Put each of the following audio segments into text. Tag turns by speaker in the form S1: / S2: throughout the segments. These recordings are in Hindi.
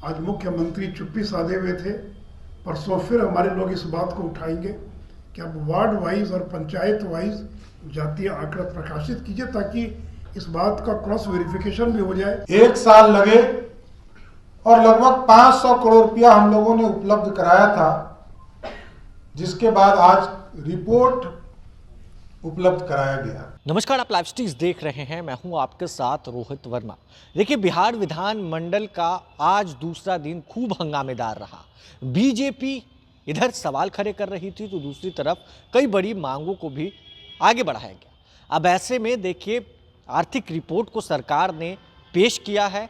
S1: आज मुख्यमंत्री चुप्पी साधे हुए थे। परसों फिर हमारे लोग इस बात को उठाएंगे कि अब वार्ड वाइज और पंचायत वाइज जातीय आंकड़ा प्रकाशित कीजिए ताकि इस बात का क्रॉस वेरिफिकेशन भी हो जाए।
S2: 1 साल लगे और लगभग 500 करोड़ रुपया हम लोगों ने उपलब्ध कराया था, जिसके बाद आज रिपोर्ट उपलब्ध कराया गया।
S3: नमस्कार, आप लाइव स्ट्रीम्स देख रहे हैं। मैं हूं आपके साथ रोहित वर्मा। देखिए, बिहार विधानमंडल का आज दूसरा दिन खूब हंगामेदार रहा। बीजेपी इधर सवाल खड़े कर रही थी तो दूसरी तरफ कई बड़ी मांगों को भी आगे बढ़ाया गया। अब ऐसे में देखिए, आर्थिक रिपोर्ट को सरकार ने पेश किया है,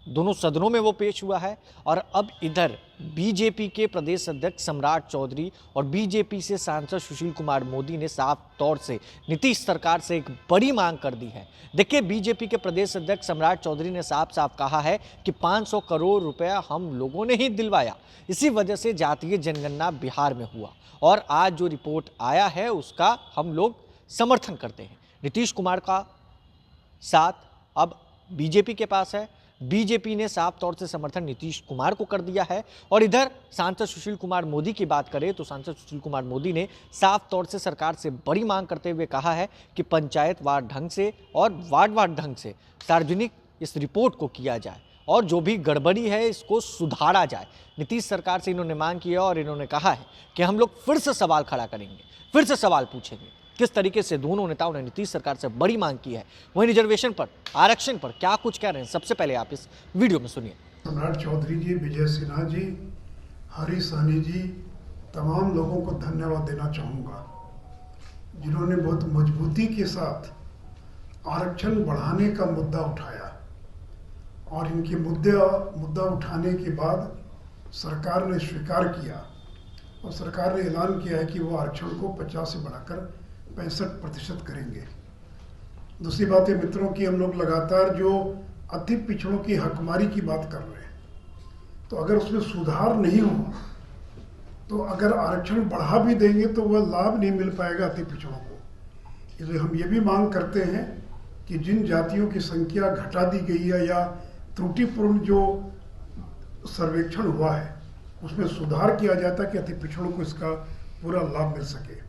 S3: दोनों सदनों में वो पेश हुआ है और अब इधर बीजेपी के प्रदेश अध्यक्ष सम्राट चौधरी और बीजेपी से सांसद सुशील कुमार मोदी ने साफ तौर से नीतीश सरकार से एक बड़ी मांग कर दी है। देखिए, बीजेपी के प्रदेश अध्यक्ष सम्राट चौधरी ने साफ साफ कहा है कि 500 करोड़ रुपया हम लोगों ने ही दिलवाया, इसी वजह से जातीय जनगणना बिहार में हुआ और आज जो रिपोर्ट आया है उसका हम लोग समर्थन करते हैं। नीतीश कुमार का साथ अब बीजेपी के पास है। बीजेपी ने साफ तौर से समर्थन नीतीश कुमार को कर दिया है और इधर सांसद सुशील कुमार मोदी की बात करें तो सांसद सुशील कुमार मोदी ने साफ तौर से सरकार से बड़ी मांग करते हुए कहा है कि पंचायत वार ढंग से और वार्ड ढंग से सार्वजनिक इस रिपोर्ट को किया जाए और जो भी गड़बड़ी है इसको सुधारा जाए। नीतीश सरकार से इन्होंने मांग की है और इन्होंने कहा है कि हम लोग फिर से सवाल खड़ा करेंगे, फिर से सवाल पूछेंगे। किस तरीके से दोनों नेताओं ने नीतीश सरकार से बड़ी मांग की है, वहीं रिजर्वेशन पर, आरक्षण पर क्या कुछ कह रहे हैं, सबसे पहले आप इस वीडियो में सुनिए।
S1: सम्राट चौधरी जी, विजय सिन्हा जी, हरी सहनी जी, तमाम लोगों को धन्यवाद देना चाहूँगा जिन्होंने बहुत मजबूती के साथ आरक्षण बढ़ाने का मुद्दा उठाया और इनके मुद्दा उठाने के बाद सरकार ने स्वीकार किया और सरकार ने ऐलान किया है कि वो आरक्षण को 50 से बढ़ाकर 65% करेंगे। दूसरी बात है मित्रों की, हम लोग लगातार जो अति पिछड़ों की हकमारी की बात कर रहे हैं, तो अगर उसमें सुधार नहीं हुआ तो अगर आरक्षण बढ़ा भी देंगे तो वह लाभ नहीं मिल पाएगा अति पिछड़ों को। इसलिए हम ये भी मांग करते हैं कि जिन जातियों की संख्या घटा दी गई है या त्रुटिपूर्ण जो सर्वेक्षण हुआ है उसमें सुधार किया जाता है कि अति पिछड़ों को इसका पूरा लाभ मिल सके।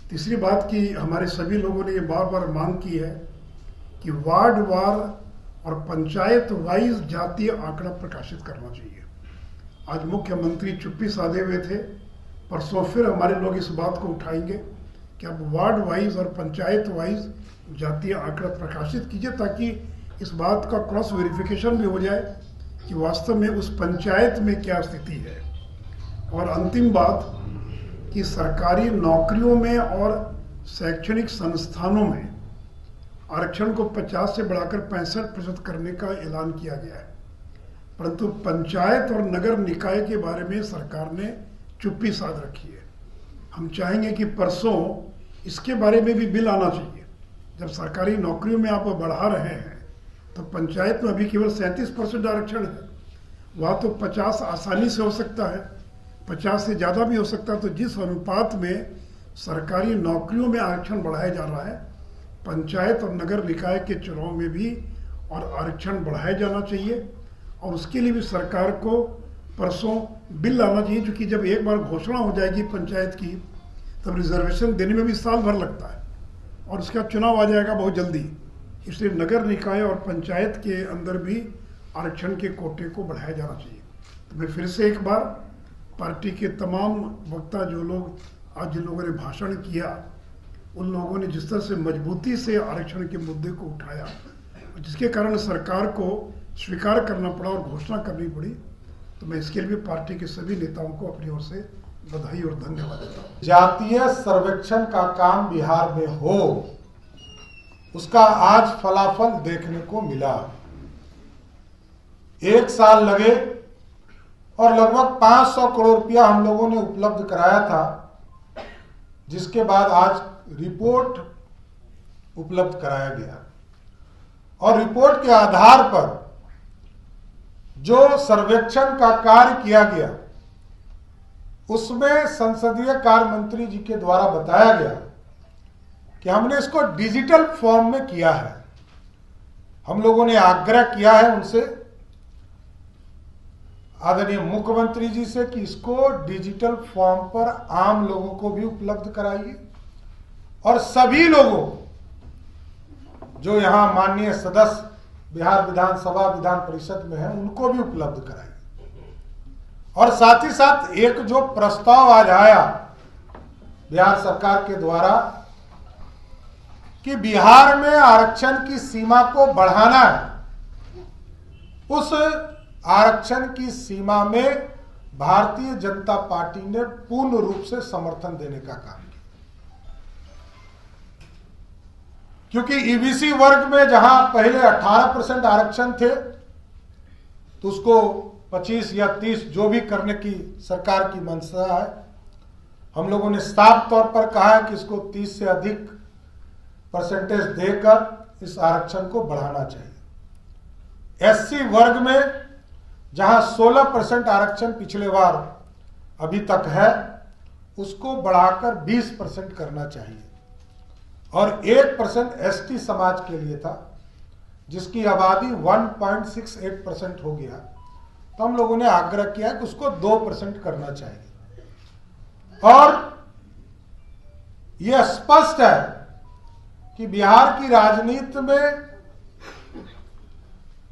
S1: तीसरी बात कि हमारे सभी लोगों ने ये बार बार मांग की है कि वार्ड वार और पंचायत वाइज जातीय आंकड़ा प्रकाशित करना चाहिए। आज मुख्यमंत्री चुप्पी साधे हुए थे। परसों फिर हमारे लोग इस बात को उठाएंगे कि अब वार्ड वाइज और पंचायत वाइज जातीय आंकड़ा प्रकाशित कीजिए ताकि इस बात का क्रॉस वेरिफिकेशन भी हो जाए कि वास्तव में उस पंचायत में क्या स्थिति है। और अंतिम बात कि सरकारी नौकरियों में और शैक्षणिक संस्थानों में आरक्षण को 50 से बढ़ाकर 65% करने का ऐलान किया गया है, परंतु पंचायत और नगर निकाय के बारे में सरकार ने चुप्पी साध रखी है। हम चाहेंगे कि परसों इसके बारे में भी बिल आना चाहिए। जब सरकारी नौकरियों में आप बढ़ा रहे हैं तो पंचायत में अभी केवल 37% आरक्षण है, वहाँ तो 50 आसानी से हो सकता है, 50 से ज़्यादा भी हो सकता है। तो जिस अनुपात में सरकारी नौकरियों में आरक्षण बढ़ाया जा रहा है, पंचायत और नगर निकाय के चुनाव में भी और आरक्षण बढ़ाया जाना चाहिए और उसके लिए भी सरकार को परसों बिल लाना चाहिए। क्योंकि जब एक बार घोषणा हो जाएगी पंचायत की तब रिजर्वेशन देने में भी साल भर लगता है और उसका चुनाव आ जाएगा बहुत जल्दी। इसलिए नगर निकाय और पंचायत के अंदर भी आरक्षण के कोटे को बढ़ाया जाना चाहिए। तो मैं फिर से एक बार पार्टी के तमाम वक्ता जो लोग आज जिन लोगों ने भाषण किया, उन लोगों ने जिस तरह से मजबूती से आरक्षण के मुद्दे को उठाया जिसके कारण सरकार को स्वीकार करना पड़ा और घोषणा करनी पड़ी, तो मैं इसके लिए पार्टी के सभी नेताओं को अपनी ओर से बधाई और धन्यवाद देता हूँ।
S2: जातीय सर्वेक्षण का काम बिहार में हो, उसका आज फलाफल देखने को मिला। 1 साल लगे और लगभग 500 करोड़ रुपया हम लोगों ने उपलब्ध कराया था, जिसके बाद आज रिपोर्ट उपलब्ध कराया गया और रिपोर्ट के आधार पर जो सर्वेक्षण का कार्य किया गया उसमें संसदीय कार्य मंत्री जी के द्वारा बताया गया कि हमने इसको डिजिटल फॉर्म में किया है। हम लोगों ने आग्रह किया है उनसे आदरणीय मुख्यमंत्री जी से कि इसको डिजिटल फॉर्म पर आम लोगों को भी उपलब्ध कराइए और सभी लोगों जो यहाँ माननीय सदस्य बिहार विधानसभा विधान परिषद में है उनको भी उपलब्ध कराइए। और साथ ही साथ एक जो प्रस्ताव आज आया बिहार सरकार के द्वारा कि बिहार में आरक्षण की सीमा को बढ़ाना है, उस आरक्षण की सीमा में भारतीय जनता पार्टी ने पूर्ण रूप से समर्थन देने का काम किया, क्योंकि ईबीसी वर्ग में जहां पहले 18% आरक्षण थे तो उसको 25 या 30 जो भी करने की सरकार की मंशा है। हम लोगों ने साफ तौर पर कहा है कि इसको 30 से अधिक परसेंटेज देकर इस आरक्षण को बढ़ाना चाहिए। एससी वर्ग में जहां 16% आरक्षण पिछले बार अभी तक है, उसको बढ़ाकर 20% करना चाहिए। और 1% एसटी समाज के लिए था, जिसकी आबादी 1.68% हो गया, तो हम लोगों ने आग्रह किया कि उसको 2% करना चाहिए। और यह स्पष्ट है कि बिहार की राजनीति में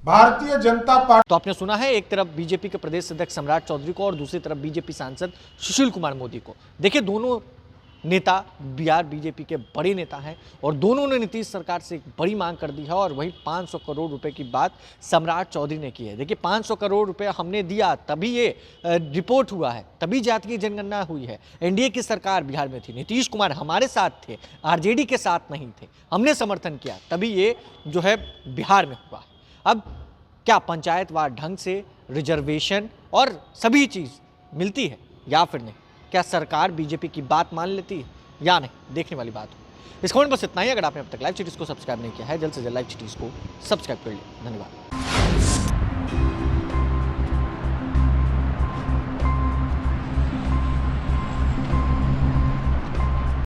S2: भारतीय जनता पार्टी।
S3: तो आपने सुना है, एक तरफ बीजेपी के प्रदेश अध्यक्ष सम्राट चौधरी को और दूसरी तरफ बीजेपी सांसद सुशील कुमार मोदी को। देखिए, दोनों नेता बिहार बीजेपी के बड़े नेता हैं और दोनों ने नीतीश सरकार से एक बड़ी मांग कर दी है और वही 500 करोड़ रुपए की बात सम्राट चौधरी ने की है। देखिए, 500 करोड़ रुपए हमने दिया तभी ये रिपोर्ट हुआ है, तभी जाति की जनगणना हुई है। एनडीए की सरकार बिहार में थी, नीतीश कुमार हमारे साथ थे, आरजेडी के साथ नहीं थे, हमने समर्थन किया, तभी ये जो है बिहार में हुआ है। अब क्या पंचायतवार ढंग से रिजर्वेशन और सभी चीज़ मिलती है या फिर नहीं? क्या सरकार बीजेपी की बात मान लेती है या नहीं, देखने वाली बात हो। इस खबर बस इतना ही। अगर आपने अब तक लाइव सिटीज़ को सब्सक्राइब नहीं किया है, जल्द से जल्द लाइव सिटीज़ को सब्सक्राइब कर लिया। धन्यवाद।